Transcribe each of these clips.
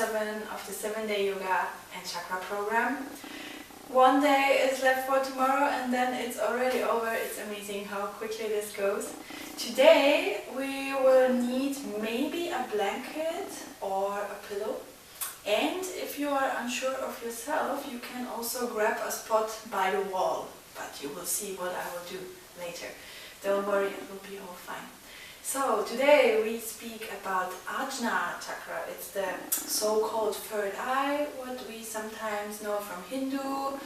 7 of the 7-day yoga and chakra program. One day is left for tomorrow and then it's already over. It's amazing how quickly this goes. Today we will need maybe a blanket or a pillow. And if you are unsure of yourself, you can also grab a spot by the wall. But you will see what I will do later. Don't worry, it will be all fine. So today we speak about Ajna chakra. It's the so-called third eye, what we sometimes know from Hindu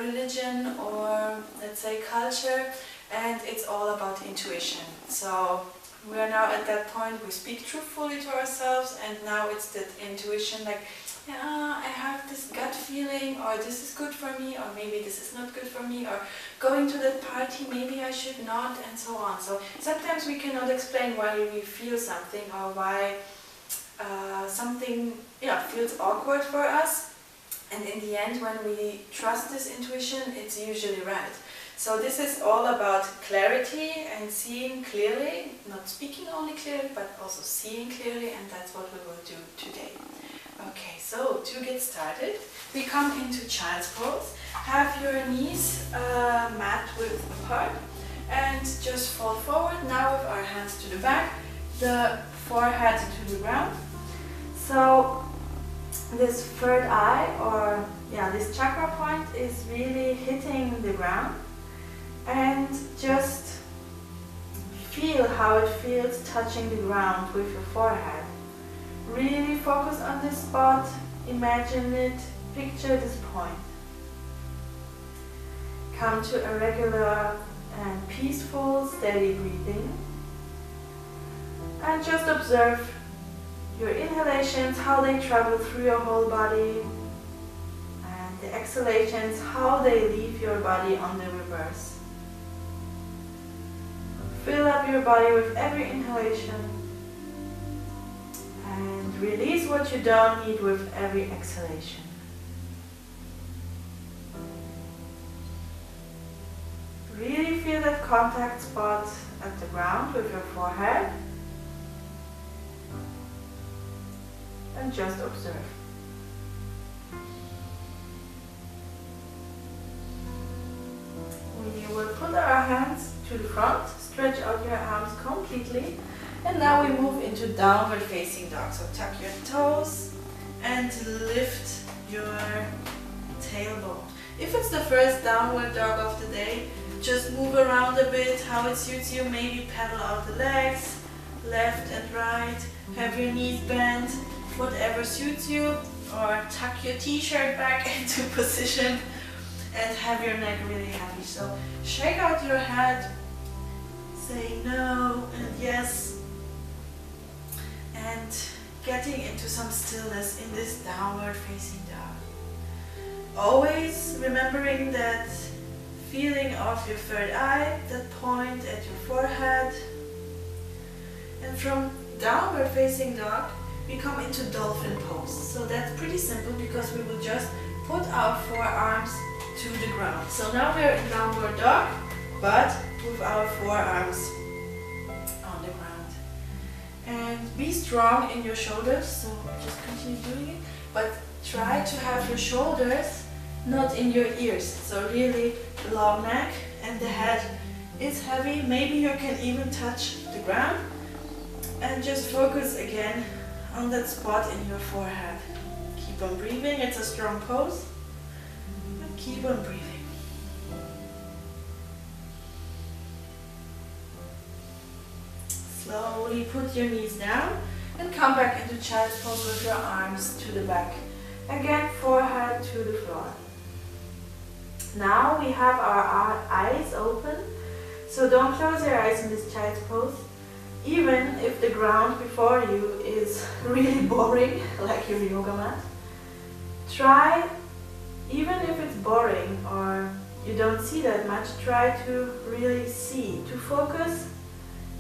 religion or let's say culture, and it's all about intuition. So we are now at that point, we speak truthfully to ourselves, and now it's that intuition, like, yeah, I have this gut feeling, or this is good for me, or maybe this is not good for me, or going to that party, maybe I should not, and so on. So sometimes we cannot explain why we feel something, or why something feels awkward for us. And in the end, when we trust this intuition, it's usually right. So this is all about clarity and seeing clearly, not speaking only clearly, but also seeing clearly, and that's what we will do today. Okay, so to get started, we come into child's pose. Have your knees mat width apart and just fold forward. Now with our hands to the back, the forehead to the ground. So this third eye, or this chakra point, is really hitting the ground. And just feel how it feels touching the ground with your forehead. Really focus on this spot, imagine it, picture this point. Come to a regular and peaceful, steady breathing. And just observe your inhalations, how they travel through your whole body. And the exhalations, how they leave your body on the reverse. Fill up your body with every inhalation. And release what you don't need with every exhalation. Really feel that contact spot at the ground with your forehead. And just observe. We will put our hands to the front, stretch out your arms completely. And now we move into downward facing dog. So tuck your toes and lift your tailbone. If it's the first downward dog of the day, just move around a bit how it suits you. Maybe pedal out the legs, left and right. Have your knees bent, whatever suits you. Or tuck your t-shirt back into position and have your neck really heavy. So shake out your head, say no and yes. And getting into some stillness in this downward facing dog. Always remembering that feeling of your third eye, that point at your forehead. And from downward facing dog, we come into dolphin pose. So that's pretty simple because we will just put our forearms to the ground. So now we're in downward dog, but with our forearms on the ground. And be strong in your shoulders, so just continue doing it, but try to have your shoulders not in your ears, so really long neck, and the head is heavy. Maybe you can even touch the ground, and just focus again on that spot in your forehead. Keep on breathing, it's a strong pose, and keep on breathing. Slowly put your knees down and come back into child's pose with your arms to the back. Again, forehead to the floor. Now we have our eyes open, so don't close your eyes in this child's pose. Even if the ground before you is really boring, like your yoga mat, try, even if it's boring or you don't see that much, try to really see, to focus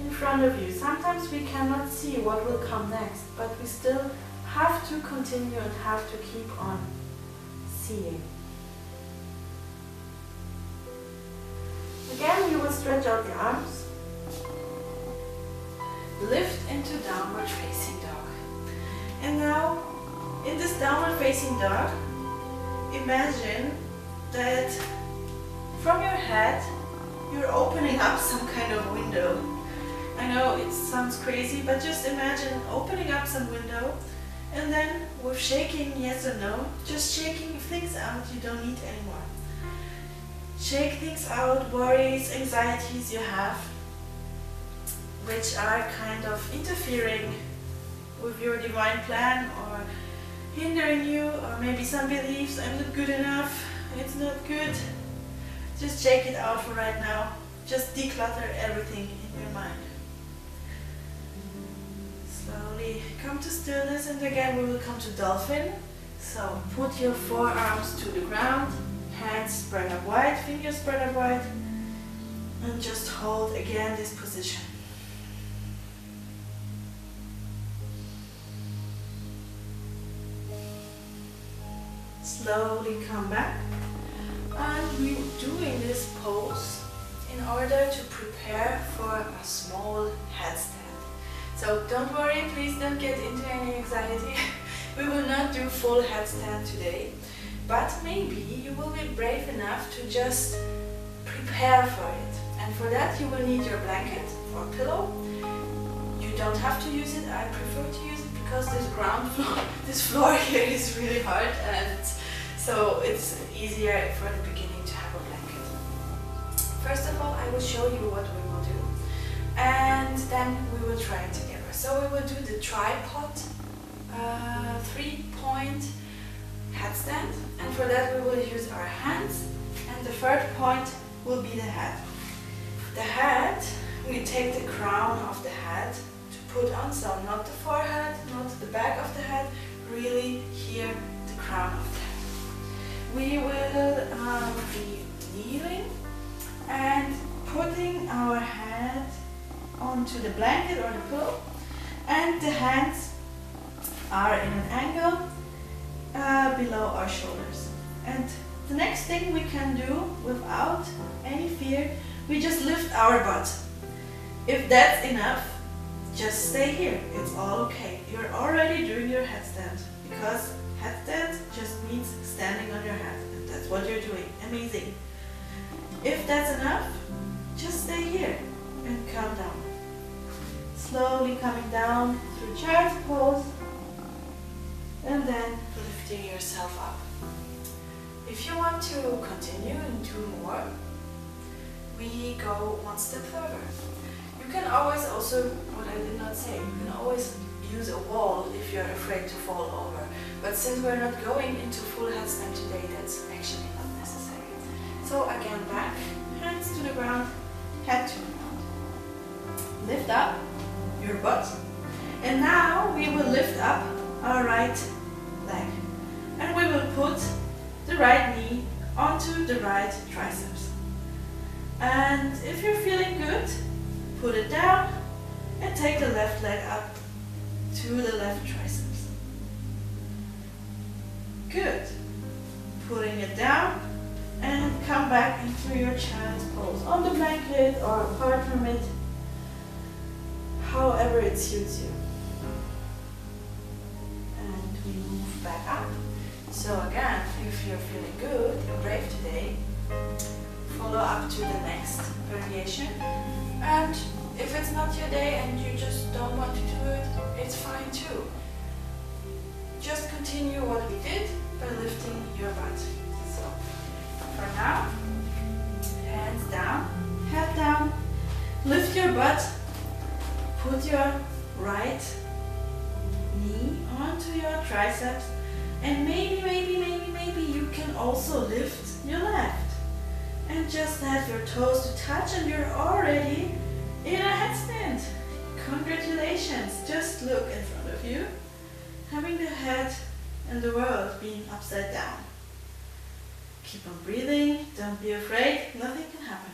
in front of you. Sometimes we cannot see what will come next, but we still have to continue and have to keep on seeing. Again, you will stretch out the arms. Lift into downward facing dog. And now In this downward facing dog, imagine that from your head you're opening up some kind of window. I know it sounds crazy, but just imagine opening up some window and then with shaking yes or no, just shaking things out you don't need anymore. Shake things out, worries, anxieties you have, which are kind of interfering with your divine plan or hindering you, or maybe some beliefs, I'm not good enough, it's not good. Just shake it out for right now. Just declutter everything in your mind. Slowly come to stillness, and again we will come to dolphin. So put your forearms to the ground, hands spread up wide, fingers spread up wide, and just hold again this position. Slowly come back, and we're doing this pose in order to prepare for a small headstand. So don't worry, please don't get into any anxiety. We will not do full headstand today, but maybe you will be brave enough to just prepare for it. And for that you will need your blanket or pillow. You don't have to use it, I prefer to use it because this floor here is really hard, and so it's easier for the beginning to have a blanket. First of all, I will show you what we will do, and then we will try it together. So we will do the tripod 3-point headstand, and for that we will use our hands, and the third point will be the head. The head, we take the crown of the head to put on, so not the forehead, not the back of the head, really here the crown of the head. We will be kneeling and putting our head onto the blanket or the pillow, and the hands are in an angle below our shoulders. And the next thing we can do without any fear, we just lift our butt. If that's enough, just stay here, it's all okay. You're already doing your headstand, because headstand just means standing on your head, and that's what you're doing. Amazing. If that's enough, just stay here and come down. Slowly coming down through child's pose, and then lifting yourself up. If you want to continue and do more, we go one step further. You can always also, what I did not say, you can always use a wall if you're afraid to fall over. But since we're not going into full headstand today, that's actually not necessary. So again, back, hands to the ground, head to the ground. Lift up your butt. And now we will lift up our right leg. And we will put the right knee onto the right triceps. And if you're feeling good, put it down and take the left leg up to the left triceps. Good. Putting it down and come back into your child's pose on the blanket or apart from it, however it suits you. And we move back up. So again, if you're feeling good and brave today, follow up to the next variation. And if it's not your day and you just don't want to do it, it's fine too. Just continue what we did by lifting your butt. So for now, hands down, head down, lift your butt, put your right knee onto your triceps, and maybe you can also lift your left. And just have your toes to touch and you're already in a headstand. Congratulations! Just look in front of you, having the head and the world being upside down. Keep on breathing, don't be afraid, nothing can happen.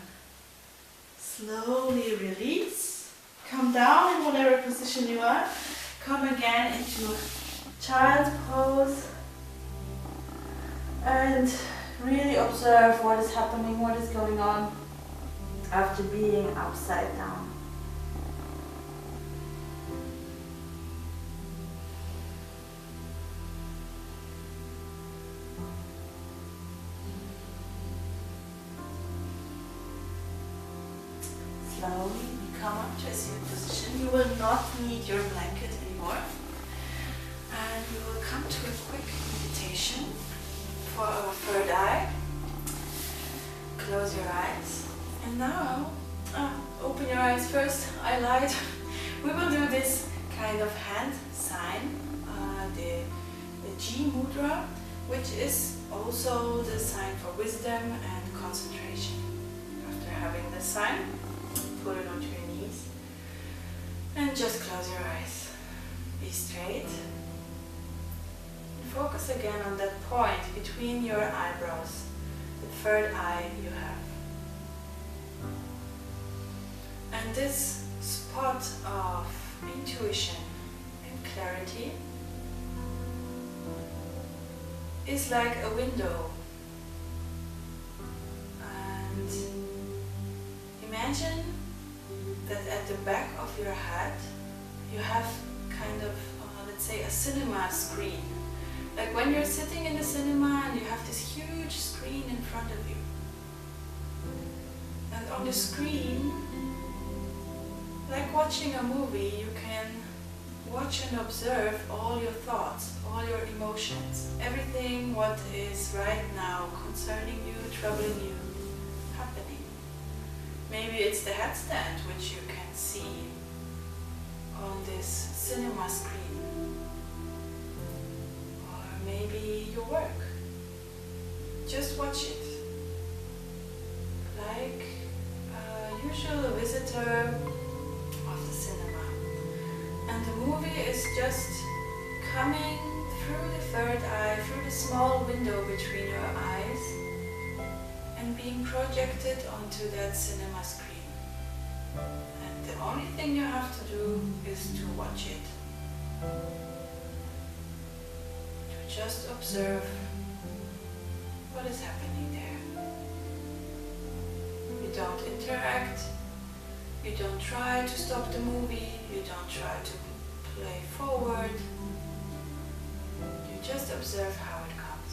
Slowly release, come down in whatever position you are, come again into child's pose, and really observe what is happening, what is going on after being upside down. slowly we come up to a seated position. You will not need your blanket anymore. And we will come to a quick meditation for our third eye. Close your eyes. And now, open your eyes first, eye light. We will do this kind of hand sign, the G mudra, which is also the sign for wisdom and concentration. After having this sign, put it onto your knees and just close your eyes. Be straight. And focus again on that point between your eyebrows, the third eye you have. And this spot of intuition and clarity is like a window. And imagine that at the back of your head you have kind of, let's say, a cinema screen. Like when you're sitting in the cinema and you have this huge screen in front of you. And on the screen, like watching a movie, you can watch and observe all your thoughts, all your emotions, everything what is right now concerning you, troubling you, happening. Maybe it's the headstand which you can see on this cinema screen. Or maybe your work. Just watch it. Like a usual visitor of the cinema. And the movie is just coming through the third eye, through the small window between your eyes, and being projected onto that cinema screen. And the only thing you have to do is to watch it. To just observe what is happening there. You don't interact. You don't try to stop the movie, you don't try to play forward, you just observe how it comes.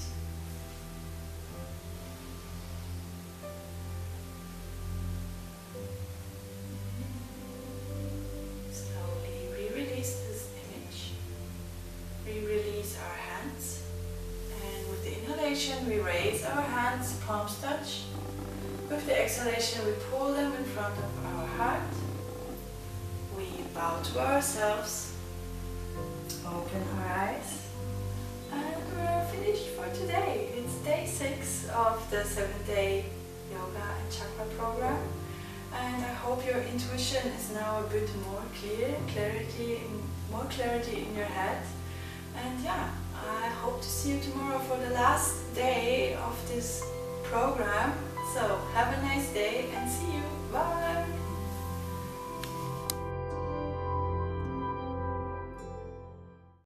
Slowly we release this image, we release our hands, and with the inhalation we raise our hands, palms touch. With the exhalation we pull them in front of our heart. We bow to ourselves, open our eyes, and we're finished for today. It's day 6 of the 7-day yoga and chakra program, and I hope your intuition is now a bit more more clarity in your head. And yeah, I hope to see you tomorrow for the last day of this program. So have a nice day and see you. Bye!